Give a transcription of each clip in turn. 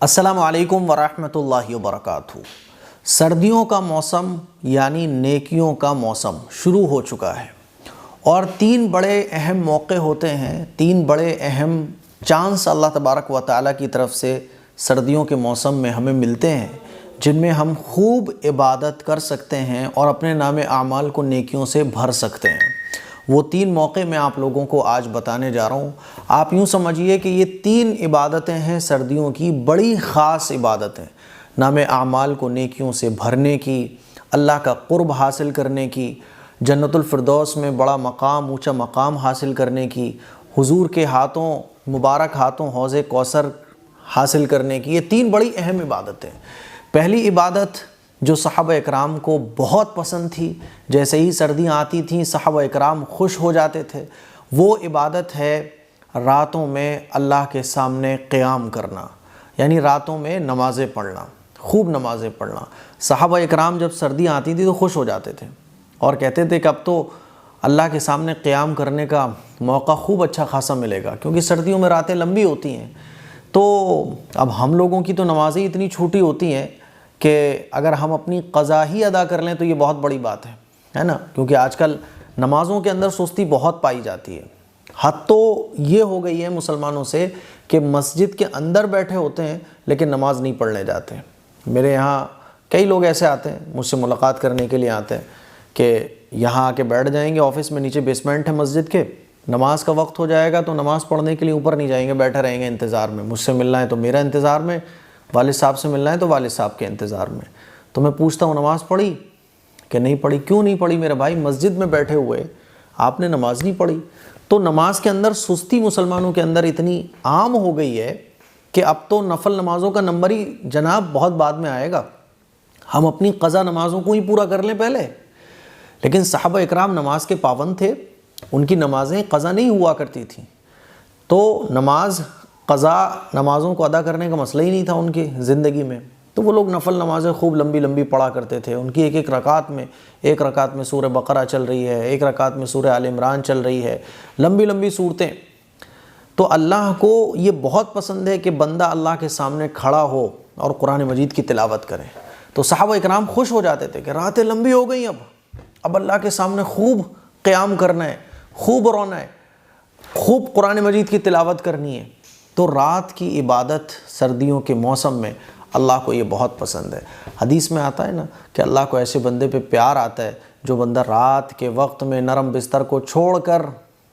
السلام علیکم ورحمۃ اللہ وبرکاتہ۔ سردیوں کا موسم یعنی نیکیوں کا موسم شروع ہو چکا ہے، اور تین بڑے اہم موقع ہوتے ہیں، تین بڑے اہم چانس اللہ تبارک و تعالیٰ کی طرف سے سردیوں کے موسم میں ہمیں ملتے ہیں، جن میں ہم خوب عبادت کر سکتے ہیں اور اپنے نام اعمال کو نیکیوں سے بھر سکتے ہیں۔ وہ تین موقع میں آپ لوگوں کو آج بتانے جا رہا ہوں۔ آپ یوں سمجھیے کہ یہ تین عبادتیں ہیں سردیوں کی، بڑی خاص عبادتیں، نام اعمال کو نیکیوں سے بھرنے کی، اللہ کا قرب حاصل کرنے کی، جنت الفردوس میں بڑا مقام، اونچا مقام حاصل کرنے کی، حضور کے ہاتھوں، مبارک ہاتھوں حوض کوثر حاصل کرنے کی۔ یہ تین بڑی اہم عبادتیں۔ پہلی عبادت جو صحابہ اکرام کو بہت پسند تھی، جیسے ہی سردیاں آتی تھیں صحابہ اکرام خوش ہو جاتے تھے، وہ عبادت ہے راتوں میں اللہ کے سامنے قیام کرنا، یعنی راتوں میں نمازیں پڑھنا، خوب نمازیں پڑھنا۔ صحابہ اکرام جب سردیاں آتی تھیں تو خوش ہو جاتے تھے اور کہتے تھے کہ اب تو اللہ کے سامنے قیام کرنے کا موقع خوب اچھا خاصا ملے گا، کیونکہ سردیوں میں راتیں لمبی ہوتی ہیں۔ تو اب ہم لوگوں کی تو نمازیں اتنی چھوٹی ہوتی ہیں کہ اگر ہم اپنی قضا ہی ادا کر لیں تو یہ بہت بڑی بات ہے نا، کیونکہ آج کل نمازوں کے اندر سستی بہت پائی جاتی ہے۔ حد تو یہ ہو گئی ہے مسلمانوں سے کہ مسجد کے اندر بیٹھے ہوتے ہیں لیکن نماز نہیں پڑھنے جاتے۔ میرے یہاں کئی لوگ ایسے آتے ہیں، مجھ سے ملاقات کرنے کے لیے آتے ہیں کہ یہاں آ کے بیٹھ جائیں گے، آفس میں نیچے بیسمنٹ ہے مسجد کے، نماز کا وقت ہو جائے گا تو نماز پڑھنے کے لیے اوپر نہیں جائیں گے، بیٹھے رہیں گے انتظار میں، مجھ سے ملنا ہے تو میرا انتظار میں، والد صاحب سے ملنا ہے تو والد صاحب کے انتظار میں۔ تو میں پوچھتا ہوں نماز پڑھی کہ نہیں پڑھی؟ کیوں نہیں پڑھی میرے بھائی؟ مسجد میں بیٹھے ہوئے آپ نے نماز نہیں پڑھی؟ تو نماز کے اندر سستی مسلمانوں کے اندر اتنی عام ہو گئی ہے کہ اب تو نفل نمازوں کا نمبر ہی جناب بہت بعد میں آئے گا، ہم اپنی قضا نمازوں کو ہی پورا کر لیں پہلے۔ لیکن صحابہ اکرام نماز کے پابند تھے، ان کی نمازیں قضا نہیں ہوا کرتی تھیں، تو قضا نمازوں کو ادا کرنے کا مسئلہ ہی نہیں تھا ان کی زندگی میں، تو وہ لوگ نفل نمازیں خوب لمبی لمبی پڑھا کرتے تھے۔ ان کی ایک رکعت میں سورہ بقرہ چل رہی ہے، ایک رکعت میں سورہ آل عمران چل رہی ہے، لمبی لمبی صورتیں۔ تو اللہ کو یہ بہت پسند ہے کہ بندہ اللہ کے سامنے کھڑا ہو اور قرآن مجید کی تلاوت کرے۔ تو صحابہ اکرام خوش ہو جاتے تھے کہ راتیں لمبی ہو گئیں، اب اللہ کے سامنے خوب قیام کرنا ہے، خوب رونا ہے، خوب قرآن مجید کی تلاوت کرنی ہے۔ تو رات کی عبادت سردیوں کے موسم میں اللہ کو یہ بہت پسند ہے۔ حدیث میں آتا ہے نا کہ اللہ کو ایسے بندے پہ پیار آتا ہے جو بندہ رات کے وقت میں نرم بستر کو چھوڑ کر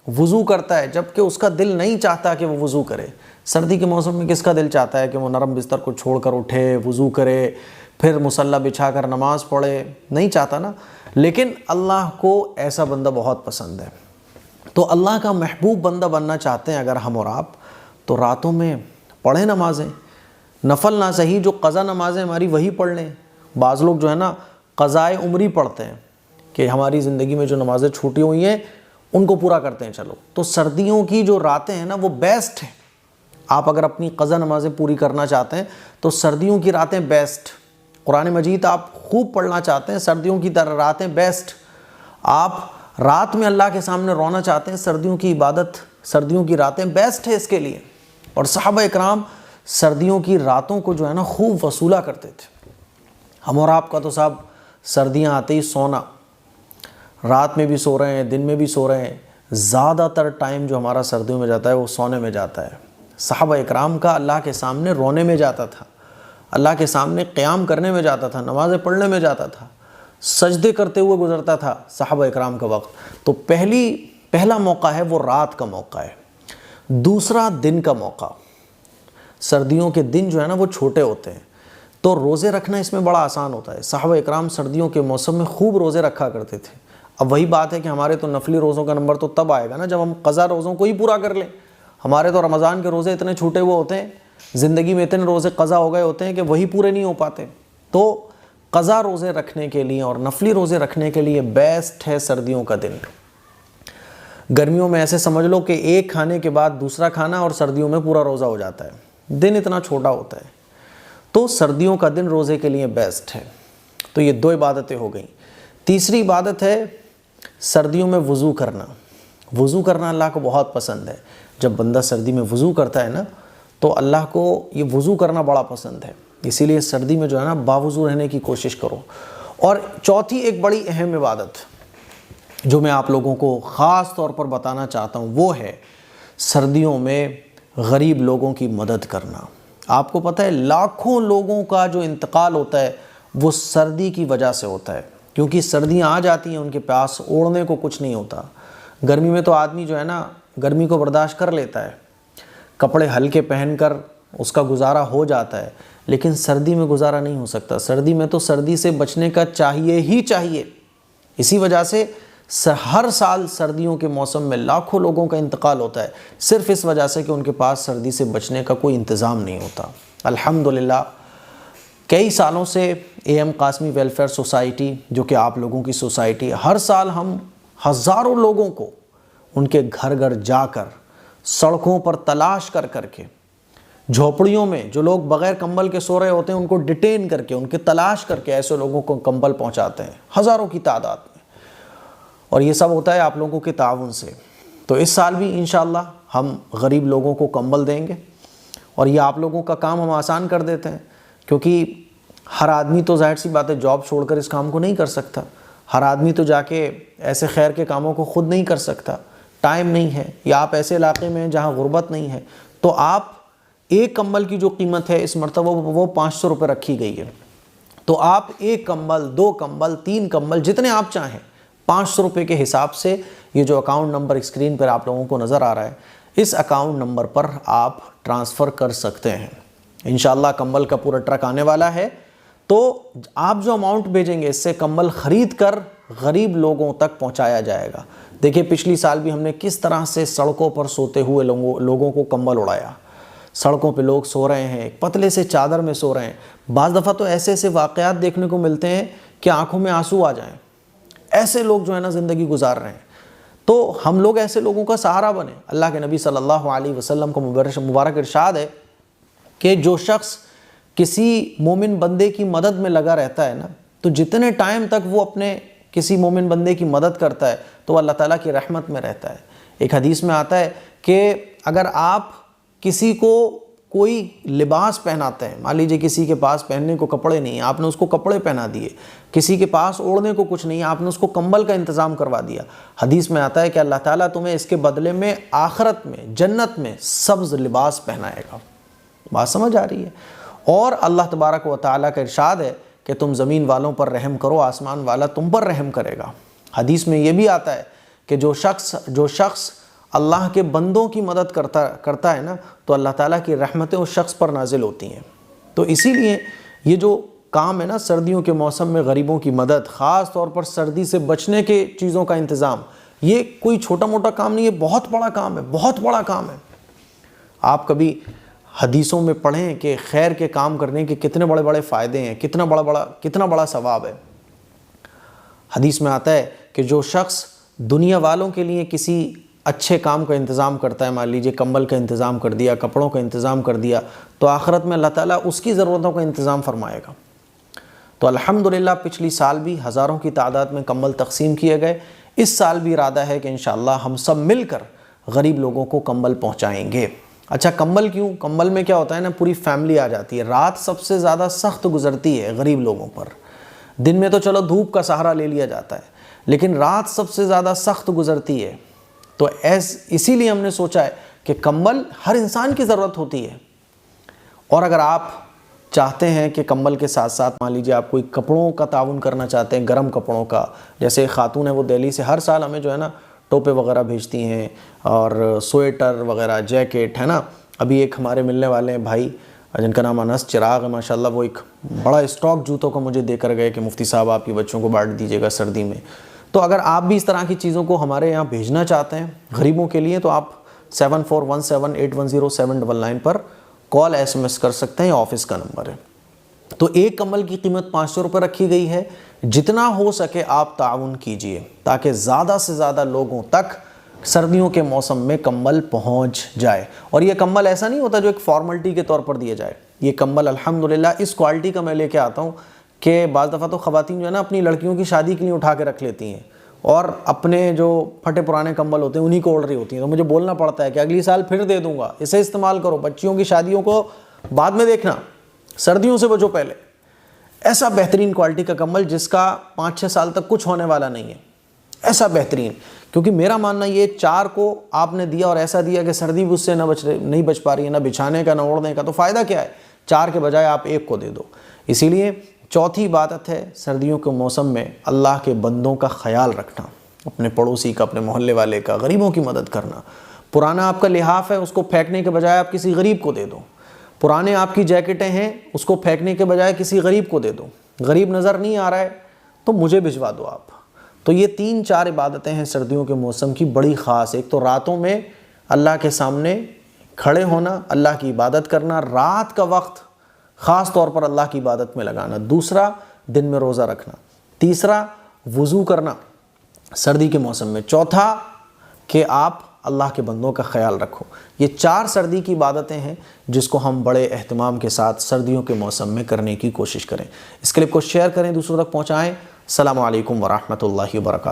وضو کرتا ہے، جبکہ اس کا دل نہیں چاہتا کہ وہ وضو کرے۔ سردی کے موسم میں کس کا دل چاہتا ہے کہ وہ نرم بستر کو چھوڑ کر اٹھے، وضو کرے، پھر مصلی بچھا کر نماز پڑھے؟ نہیں چاہتا نا۔ لیکن اللہ کو ایسا بندہ بہت پسند ہے۔ تو اللہ کا محبوب بندہ بننا چاہتے ہیں اگر ہم اور آپ، تو راتوں میں پڑھیں نمازیں، نفل نہ صحیح جو قضا نمازیں ہماری وہی پڑھ لیں۔ بعض لوگ جو ہے نا قضائے عمری پڑھتے ہیں کہ ہماری زندگی میں جو نمازیں چھوٹی ہوئی ہیں ان کو پورا کرتے ہیں چلو۔ تو سردیوں کی جو راتیں ہیں نا وہ بیسٹ ہیں۔ آپ اگر اپنی قضا نمازیں پوری کرنا چاہتے ہیں تو سردیوں کی راتیں بیسٹ۔ قرآن مجید آپ خوب پڑھنا چاہتے ہیں، سردیوں کی راتیں بیسٹ۔ آپ رات میں اللہ کے سامنے رونا چاہتے ہیں، سردیوں کی عبادت، سردیوں کی راتیں بیسٹ ہے اس کے لیے۔ اور صحابہ اکرام سردیوں کی راتوں کو جو ہے نا خوب وصولہ کرتے تھے۔ ہم اور آپ کا تو صاحب سردیاں آتے ہی سونا، رات میں بھی سو رہے ہیں، دن میں بھی سو رہے ہیں، زیادہ تر ٹائم جو ہمارا سردیوں میں جاتا ہے وہ سونے میں جاتا ہے۔ صحابہ اکرام کا اللہ کے سامنے رونے میں جاتا تھا، اللہ کے سامنے قیام کرنے میں جاتا تھا، نمازیں پڑھنے میں جاتا تھا، سجدے کرتے ہوئے گزرتا تھا صحابہ اکرام کا وقت۔ تو پہلا موقع ہے وہ رات کا موقع ہے۔ دوسرا دن کا موقع۔ سردیوں کے دن جو ہے نا وہ چھوٹے ہوتے ہیں، تو روزے رکھنا اس میں بڑا آسان ہوتا ہے۔ صحابہ اکرام سردیوں کے موسم میں خوب روزے رکھا کرتے تھے۔ اب وہی بات ہے کہ ہمارے تو نفلی روزوں کا نمبر تو تب آئے گا نا جب ہم قضا روزوں کو ہی پورا کر لیں۔ ہمارے تو رمضان کے روزے اتنے چھوٹے ہوئے ہوتے ہیں، زندگی میں اتنے روزے قضا ہو گئے ہوتے ہیں کہ وہی پورے نہیں ہو پاتے۔ تو قضا روزے رکھنے کے لیے اور نفلی روزے رکھنے کے لیے بیسٹ ہے سردیوں کا دن۔ گرمیوں میں ایسے سمجھ لو کہ ایک کھانے کے بعد دوسرا کھانا، اور سردیوں میں پورا روزہ ہو جاتا ہے، دن اتنا چھوٹا ہوتا ہے۔ تو سردیوں کا دن روزے کے لیے بیسٹ ہے۔ تو یہ دو عبادتیں ہو گئیں۔ تیسری عبادت ہے سردیوں میں وضو کرنا۔ وضو کرنا اللہ کو بہت پسند ہے۔ جب بندہ سردی میں وضو کرتا ہے نا تو اللہ کو یہ وضو کرنا بڑا پسند ہے، اسی لیے سردی میں جو ہے نا باوضو رہنے کی کوشش کرو۔ اور چوتھی ایک بڑی اہم عبادت جو میں آپ لوگوں کو خاص طور پر بتانا چاہتا ہوں وہ ہے سردیوں میں غریب لوگوں کی مدد کرنا۔ آپ کو پتہ ہے لاکھوں لوگوں کا جو انتقال ہوتا ہے وہ سردی کی وجہ سے ہوتا ہے، کیونکہ سردیاں آ جاتی ہیں، ان کے پاس اوڑھنے کو کچھ نہیں ہوتا۔ گرمی میں تو آدمی جو ہے نا گرمی کو برداشت کر لیتا ہے، کپڑے ہلکے پہن کر اس کا گزارا ہو جاتا ہے، لیکن سردی میں گزارا نہیں ہو سکتا۔ سردی میں تو سردی سے بچنے کا چاہیے ہی چاہیے۔ اسی وجہ سے ہر سال سردیوں کے موسم میں لاکھوں لوگوں کا انتقال ہوتا ہے، صرف اس وجہ سے کہ ان کے پاس سردی سے بچنے کا کوئی انتظام نہیں ہوتا۔ الحمدللہ کئی سالوں سے A M Qasmi welfare society, جو کہ آپ لوگوں کی سوسائٹی، ہر سال ہم ہزاروں لوگوں کو ان کے گھر گھر جا کر سڑکوں پر تلاش کر کر کے، جھوپڑیوں میں جو لوگ بغیر کمبل کے سو رہے ہوتے ہیں ان کو ڈیٹین کر کے، ان کے تلاش کر کے ایسے لوگوں کو کمبل پہنچاتے ہیں، ہزاروں کی تعداد میں، اور یہ سب ہوتا ہے آپ لوگوں کے تعاون سے۔ تو اس سال بھی انشاءاللہ ہم غریب لوگوں کو کمبل دیں گے، اور یہ آپ لوگوں کا کام ہم آسان کر دیتے ہیں، کیونکہ ہر آدمی تو ظاہر سی بات ہے جاب چھوڑ کر اس کام کو نہیں کر سکتا، ہر آدمی تو جا کے ایسے خیر کے کاموں کو خود نہیں کر سکتا، ٹائم نہیں ہے، یا آپ ایسے علاقے میں ہیں جہاں غربت نہیں ہے، تو آپ ایک کمبل کی جو قیمت ہے اس مرتبہ وہ 500 روپے رکھی گئی ہے، تو آپ ایک کمبل، 2 کمبل، 3 کمبل، جتنے آپ چاہیں 500 روپے کے حساب سے، یہ جو اکاؤنٹ نمبر اسکرین پر آپ لوگوں کو نظر آ رہا ہے اس اکاؤنٹ نمبر پر آپ ٹرانسفر کر سکتے ہیں۔ انشاءاللہ کمبل کا پورا ٹرک آنے والا ہے، تو آپ جو اماؤنٹ بھیجیں گے اس سے کمبل خرید کر غریب لوگوں تک پہنچایا جائے گا۔ دیکھیں پچھلی سال بھی ہم نے کس طرح سے سڑکوں پر سوتے ہوئے لوگوں کو کمبل اڑایا، سڑکوں پہ لوگ سو رہے ہیں، پتلے سے چادر میں سو رہے ہیں۔ بعض دفعہ تو ایسے ایسے واقعات دیکھنے کو ملتے ہیں کہ آنکھوں میں آنسو آ جائیں، ایسے لوگ جو ہے نا زندگی گزار رہے ہیں۔ تو ہم لوگ ایسے لوگوں کا سہارا بنیں۔ اللہ کے نبی صلی اللہ علیہ وسلم کو مبارک ارشاد ہے کہ جو شخص کسی مومن بندے کی مدد میں لگا رہتا ہے نا، تو جتنے ٹائم تک وہ اپنے کسی مومن بندے کی مدد کرتا ہے تو وہ اللہ تعالیٰ کی رحمت میں رہتا ہے۔ ایک حدیث میں آتا ہے کہ اگر آپ کسی کو کوئی لباس پہناتے ہیں، مان لیجیے کسی کے پاس پہننے کو کپڑے نہیں ہیں، آپ نے اس کو کپڑے پہنا دیے، کسی کے پاس اوڑھنے کو کچھ نہیں ہے، آپ نے اس کو کمبل کا انتظام کروا دیا، حدیث میں آتا ہے کہ اللہ تعالیٰ تمہیں اس کے بدلے میں آخرت میں، جنت میں سبز لباس پہنائے گا۔ بات سمجھ آ رہی ہے؟ اور اللہ تبارک و تعالیٰ کا ارشاد ہے کہ تم زمین والوں پر رحم کرو، آسمان والا تم پر رحم کرے گا۔ حدیث میں یہ بھی آتا ہے کہ جو شخص اللہ کے بندوں کی مدد کرتا ہے نا، تو اللہ تعالیٰ کی رحمتیں اس شخص پر نازل ہوتی ہیں۔ تو اسی لیے یہ جو کام ہے نا سردیوں کے موسم میں غریبوں کی مدد، خاص طور پر سردی سے بچنے کے چیزوں کا انتظام، یہ کوئی چھوٹا موٹا کام نہیں ہے، بہت بڑا کام ہے، بہت بڑا کام ہے۔ آپ کبھی حدیثوں میں پڑھیں کہ خیر کے کام کرنے کے کتنے بڑے بڑے فائدے ہیں، کتنا بڑا ثواب ہے۔ حدیث میں آتا ہے کہ جو شخص دنیا والوں کے لیے کسی اچھے کام کا انتظام کرتا ہے، مان لیجیے کمبل کا انتظام کر دیا، کپڑوں کا انتظام کر دیا، تو آخرت میں اللہ تعالیٰ اس کی ضرورتوں کا انتظام فرمائے گا۔ تو الحمدللہ پچھلی سال بھی ہزاروں کی تعداد میں کمبل تقسیم کیے گئے، اس سال بھی ارادہ ہے کہ انشاءاللہ ہم سب مل کر غریب لوگوں کو کمبل پہنچائیں گے۔ اچھا کمبل کیوں؟ کمبل میں کیا ہوتا ہے نا، پوری فیملی آ جاتی ہے، رات سب سے زیادہ سخت گزرتی ہے غریب لوگوں پر۔ دن میں تو چلو دھوپ کا سہارا لے لیا جاتا ہے، لیکن رات سب سے زیادہ سخت گزرتی ہے۔ تو اسی لیے ہم نے سوچا ہے کہ کمبل ہر انسان کی ضرورت ہوتی ہے، اور اگر آپ چاہتے ہیں کہ کمبل کے ساتھ ساتھ مان لیجیے آپ کوئی کپڑوں کا تعاون کرنا چاہتے ہیں، گرم کپڑوں کا، جیسے خاتون ہے وہ دہلی سے ہر سال ہمیں جو ہے نا ٹوپے وغیرہ بھیجتی ہیں، اور سویٹر وغیرہ، جیکٹ ہے نا۔ ابھی ایک ہمارے ملنے والے ہیں بھائی جن کا نام انس چراغ ہے، ماشاءاللہ، وہ ایک بڑا اسٹاک جوتوں کا مجھے دے کر گئے کہ مفتی صاحب آپ کی بچوں کو بانٹ دیجیے گا سردی میں۔ تو اگر آپ بھی اس طرح کی چیزوں کو ہمارے یہاں بھیجنا چاہتے ہیں غریبوں کے لیے، تو آپ 7417810799 پر کال SMS کر سکتے ہیں، آفس کا نمبر ہے۔ تو ایک کمبل کی قیمت 500 روپے رکھی گئی ہے، جتنا ہو سکے آپ تعاون کیجئے تاکہ زیادہ سے زیادہ لوگوں تک سردیوں کے موسم میں کمبل پہنچ جائے۔ اور یہ کمبل ایسا نہیں ہوتا جو ایک فارملٹی کے طور پر دیا جائے، یہ کمبل الحمدللہ اس کوالٹی کا میں لے کے آتا ہوں کہ بعض دفعہ تو خواتین جو ہے نا اپنی لڑکیوں کی شادی کے لیے اٹھا کے رکھ لیتی ہیں، اور اپنے جو پھٹے پرانے کمبل ہوتے ہیں انہی کو اوڑھ رہی ہوتی ہیں، تو مجھے بولنا پڑتا ہے کہ اگلی سال پھر دے دوں گا، اسے استعمال کرو، بچیوں کی شادیوں کو بعد میں دیکھنا، سردیوں سے بچو پہلے۔ ایسا بہترین کوالٹی کا کمبل جس کا 5-6 سال تک کچھ ہونے والا نہیں ہے، ایسا بہترین، کیونکہ میرا ماننا یہ 4 کو آپ نے دیا اور ایسا دیا کہ سردی بھی اس سے نہیں بچ پا رہی ہے، نہ بچھانے کا نہ اوڑھنے کا، تو فائدہ کیا ہے؟ 4 کے بجائے آپ 1 کو دے دو۔ اسی لیے چوتھی عبادت ہے سردیوں کے موسم میں اللہ کے بندوں کا خیال رکھنا، اپنے پڑوسی کا، اپنے محلے والے کا، غریبوں کی مدد کرنا۔ پرانا آپ کا لحاف ہے، اس کو پھینکنے کے بجائے آپ کسی غریب کو دے دو۔ پرانے آپ کی جیکٹیں ہیں، اس کو پھینکنے کے بجائے کسی غریب کو دے دو۔ غریب نظر نہیں آ رہا ہے تو مجھے بھجوا دو آپ۔ تو یہ 3-4 عبادتیں ہیں سردیوں کے موسم کی بڑی خاص۔ ایک تو راتوں میں اللہ کے سامنے کھڑے ہونا، اللہ کی عبادت کرنا، رات کا وقت خاص طور پر اللہ کی عبادت میں لگانا۔ دوسرا، دن میں روزہ رکھنا۔ تیسرا، وضو کرنا سردی کے موسم میں۔ چوتھا کہ آپ اللہ کے بندوں کا خیال رکھو۔ یہ 4 سردی کی عبادتیں ہیں جس کو ہم بڑے اہتمام کے ساتھ سردیوں کے موسم میں کرنے کی کوشش کریں۔ اس کلپ کو شیئر کریں، دوسروں تک پہنچائیں۔ السلام علیکم ورحمۃ اللہ وبرکاتہ۔